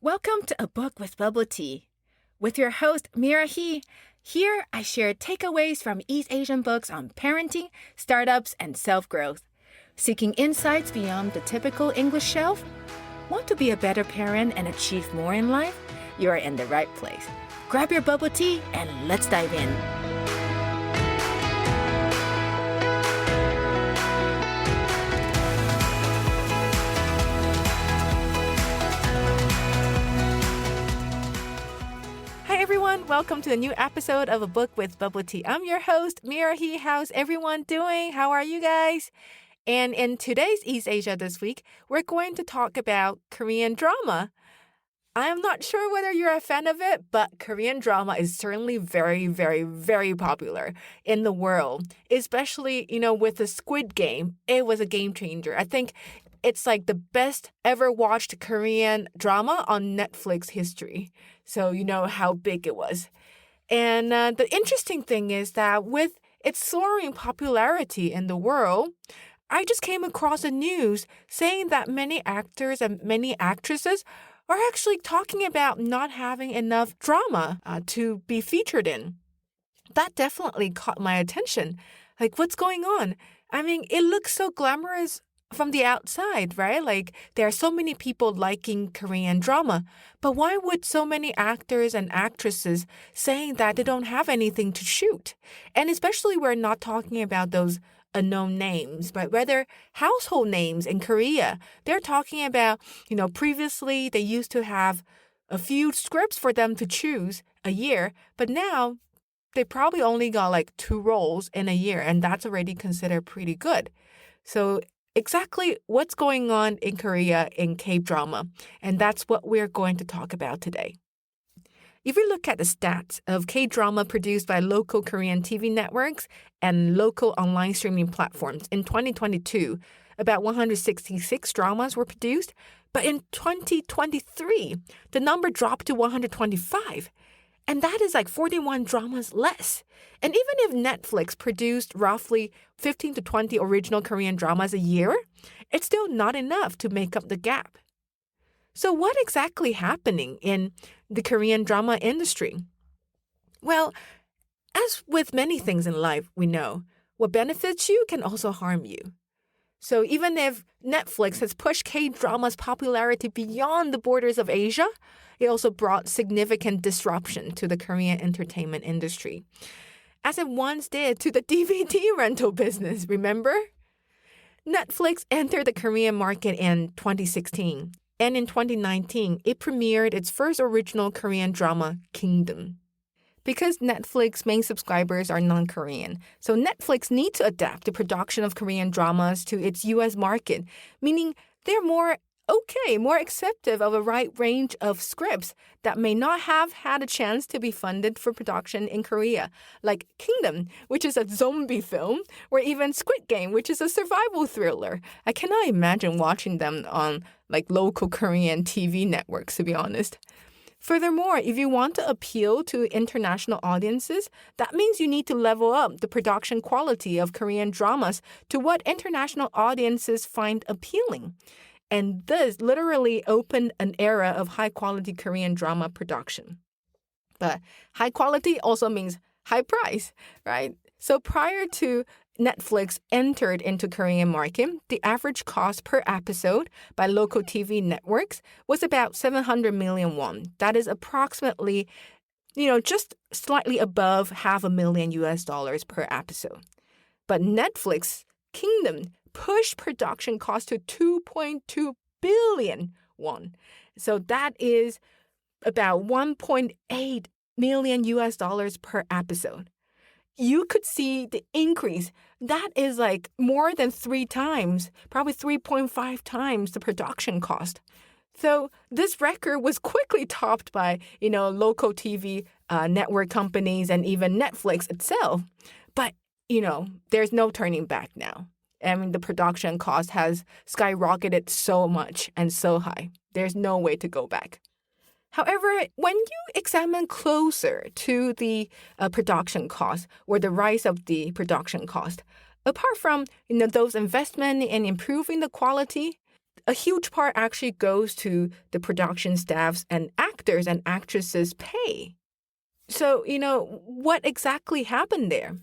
Welcome to A Book with Bubble Tea. With your host, Mira He. Here, I share takeaways from East Asian books on parenting, startups, and self-growth. Seeking insights beyond the typical English shelf? Want to be a better parent and achieve more in life? You're in the right place. Grab your bubble tea and let's dive in. Hi everyone, welcome to a new episode of A Book with Bubble Tea. I'm your host, Mira He. How's everyone doing? How are you guys? And in today's East Asia this week, we're going to talk about Korean drama. I'm not sure whether you're a fan of it, but Korean drama is certainly very, very, very popular in the world, especially, with the Squid Game. It was a game changer. I think it's like the best ever watched Korean drama on Netflix history. So you know how big it was. And the interesting thing is that with its soaring popularity in the world, I just came across the news saying that many actors and many actresses are actually talking about not having enough drama to be featured in. That definitely caught my attention. Like, what's going on? I mean, it looks so glamorous from the outside, right? Like, there are so many people liking Korean drama. But why would so many actors and actresses saying that they don't have anything to shoot? And especially we're not talking about those unknown names, but rather household names in Korea. They're talking about, previously they used to have a few scripts for them to choose a year, but now they probably only got like 2 roles in a year, and that's already considered pretty good. So exactly what's going on in Korea in K-drama, and that's what we're going to talk about today. If you look at the stats of K-drama produced by local Korean TV networks and local online streaming platforms in 2022, about 166 dramas were produced, but in 2023, the number dropped to 125. And that is like 41 dramas less. And even if Netflix produced roughly 15 to 20 original Korean dramas a year, it's still not enough to make up the gap. So what exactly happening in the Korean drama industry? Well, as with many things in life, we know what benefits you can also harm you. So even if Netflix has pushed K-drama's popularity beyond the borders of Asia, it also brought significant disruption to the Korean entertainment industry, as it once did to the DVD rental business, remember? Netflix entered the Korean market in 2016. And in 2019, it premiered its first original Korean drama, Kingdom. Because Netflix main subscribers are non-Korean, so Netflix needs to adapt the production of Korean dramas to its US market, meaning they're more acceptive of a wide range of scripts that may not have had a chance to be funded for production in Korea, like Kingdom, which is a zombie film, or even Squid Game, which is a survival thriller. I cannot imagine watching them on local Korean TV networks, to be honest. Furthermore, if you want to appeal to international audiences, that means you need to level up the production quality of Korean dramas to what international audiences find appealing. And this literally opened an era of high-quality Korean drama production. But high quality also means high price, right? So prior to Netflix entered into Korean market, the average cost per episode by local TV networks was about 700 million won. That is approximately, just slightly above $500,000 per episode. But Netflix Kingdom pushed production cost to 2.2 billion won. So that is about $1.8 million per episode. You could see the increase. That is like more than 3 times, probably 3.5 times the production cost. So this record was quickly topped by, local TV network companies and even Netflix itself. But, there's no turning back now. I mean, the production cost has skyrocketed so much and so high. There's no way to go back. However, when you examine closer to the production cost or the rise of the production cost, apart from those investment in improving the quality, a huge part actually goes to the production staffs and actors and actresses' pay. So, what exactly happened there?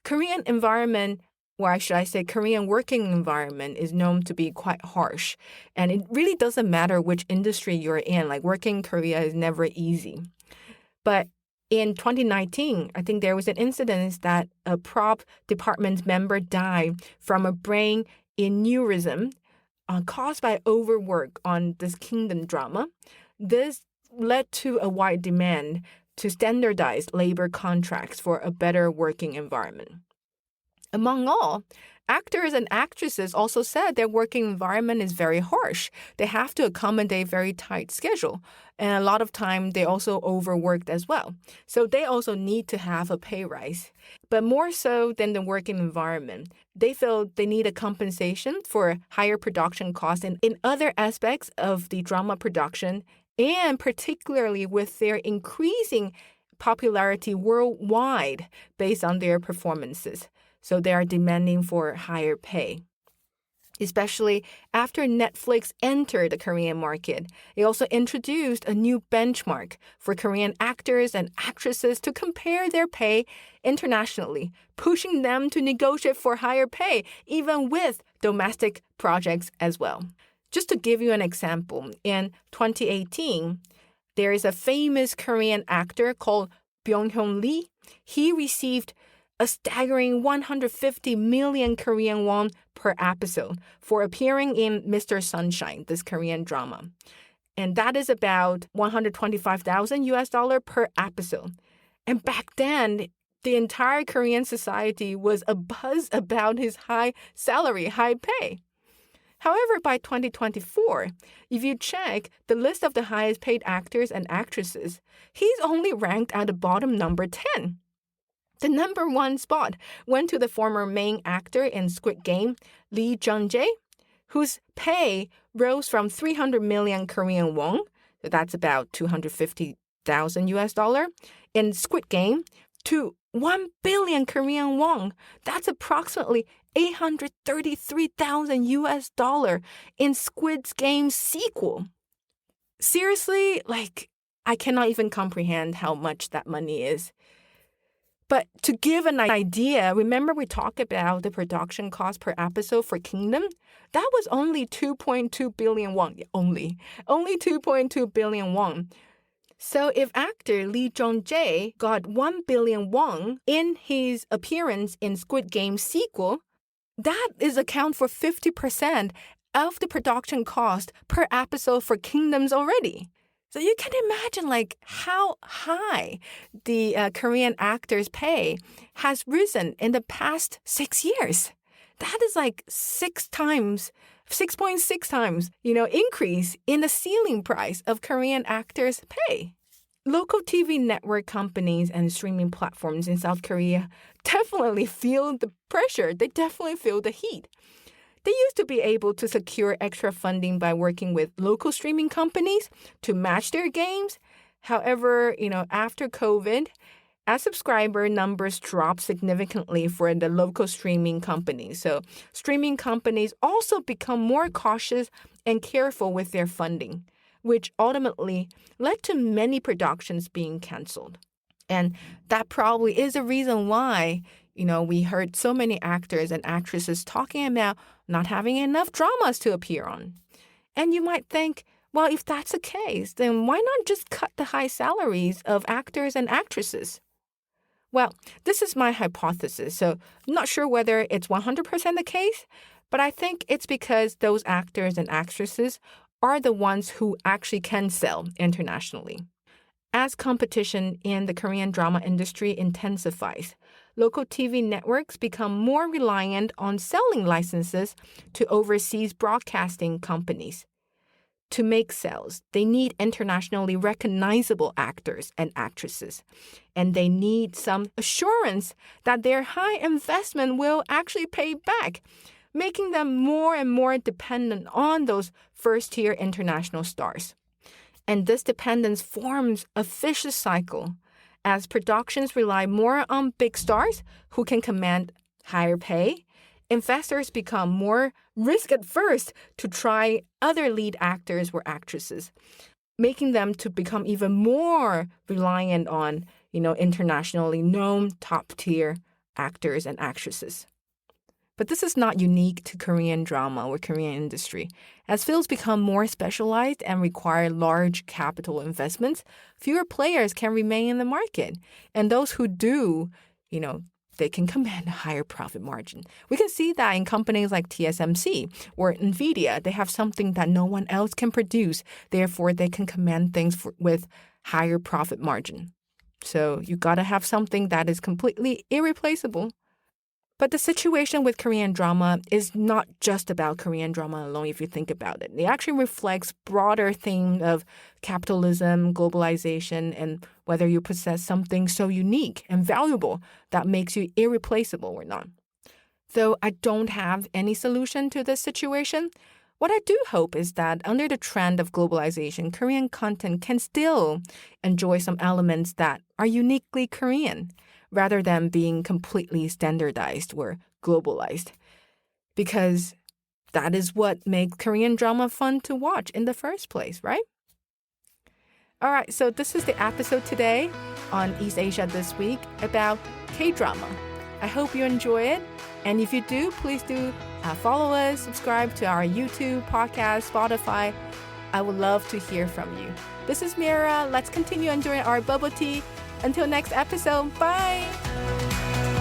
Korean environment, or should I say Korean working environment, is known to be quite harsh. And it really doesn't matter which industry you're in. Like working in Korea is never easy. But in 2019, I think there was an incident that a prop department member died from a brain aneurysm caused by overwork on this kingdom drama. This led to a wide demand to standardize labor contracts for a better working environment. Among all, actors and actresses also said their working environment is very harsh. They have to accommodate very tight schedule. And a lot of time, they also overworked as well. So they also need to have a pay rise. But more so than the working environment, they feel they need a compensation for higher production costs in other aspects of the drama production, and particularly with their increasing popularity worldwide based on their performances. So they are demanding for higher pay. Especially after Netflix entered the Korean market, it also introduced a new benchmark for Korean actors and actresses to compare their pay internationally, pushing them to negotiate for higher pay, even with domestic projects as well. Just to give you an example, in 2018, there is a famous Korean actor called Byung-hyun Lee. He received a staggering 150 million Korean won per episode for appearing in Mr. Sunshine, this Korean drama. And that is about 125,000 US dollar per episode. And back then, the entire Korean society was abuzz about his high salary, high pay. However, by 2024, if you check the list of the highest paid actors and actresses, he's only ranked at the bottom number 10. The number 1 spot went to the former main actor in Squid Game, Lee Jung-jae, whose pay rose from 300 million Korean won, so that's about 250,000 US dollar, in Squid Game, to 1 billion Korean won. That's approximately 833,000 US dollar in Squid Game's sequel. Seriously, I cannot even comprehend how much that money is. But to give an idea, remember we talked about the production cost per episode for Kingdom? That was only 2.2 billion won. Only 2.2 billion won. So if actor Lee Jung-jae got 1 billion won in his appearance in Squid Game sequel, that is account for 50% of the production cost per episode for Kingdoms already. So you can imagine how high the Korean actors' pay has risen in the past 6 years. That is 6.6 times, increase in the ceiling price of Korean actors' pay. Local TV network companies and streaming platforms in South Korea definitely feel the pressure. They definitely feel the heat. They used to be able to secure extra funding by working with local streaming companies to match their games. However, after COVID, as subscriber numbers dropped significantly for the local streaming companies. So streaming companies also become more cautious and careful with their funding, which ultimately led to many productions being canceled. And that probably is the reason why, we heard so many actors and actresses talking about not having enough dramas to appear on. And you might think, well, if that's the case, then why not just cut the high salaries of actors and actresses? Well, this is my hypothesis, so I'm not sure whether it's 100% the case, but I think it's because those actors and actresses are the ones who actually can sell internationally. As competition in the Korean drama industry intensifies, local TV networks become more reliant on selling licenses to overseas broadcasting companies. To make sales, they need internationally recognizable actors and actresses, and they need some assurance that their high investment will actually pay back, making them more and more dependent on those first-tier international stars. And this dependence forms a vicious cycle. As productions rely more on big stars who can command higher pay, investors become more risk at first to try other lead actors or actresses, making them to become even more reliant on, internationally known top-tier actors and actresses. But this is not unique to Korean drama or Korean industry. As fields become more specialized and require large capital investments, fewer players can remain in the market. And those who do, they can command a higher profit margin. We can see that in companies like TSMC or NVIDIA. They have something that no one else can produce. Therefore, they can command things with higher profit margin. So you got to have something that is completely irreplaceable. But the situation with Korean drama is not just about Korean drama alone, if you think about it. It actually reflects broader theme of capitalism, globalization, and whether you possess something so unique and valuable that makes you irreplaceable or not. Though I don't have any solution to this situation, what I do hope is that under the trend of globalization, Korean content can still enjoy some elements that are uniquely Korean, rather than being completely standardized or globalized. Because that is what makes Korean drama fun to watch in the first place, right? All right, so this is the episode today on East Asia This Week about K-drama. I hope you enjoy it. And if you do, please do follow us, subscribe to our YouTube, podcast, Spotify. I would love to hear from you. This is Mira. Let's continue enjoying our bubble tea. Until next episode, bye!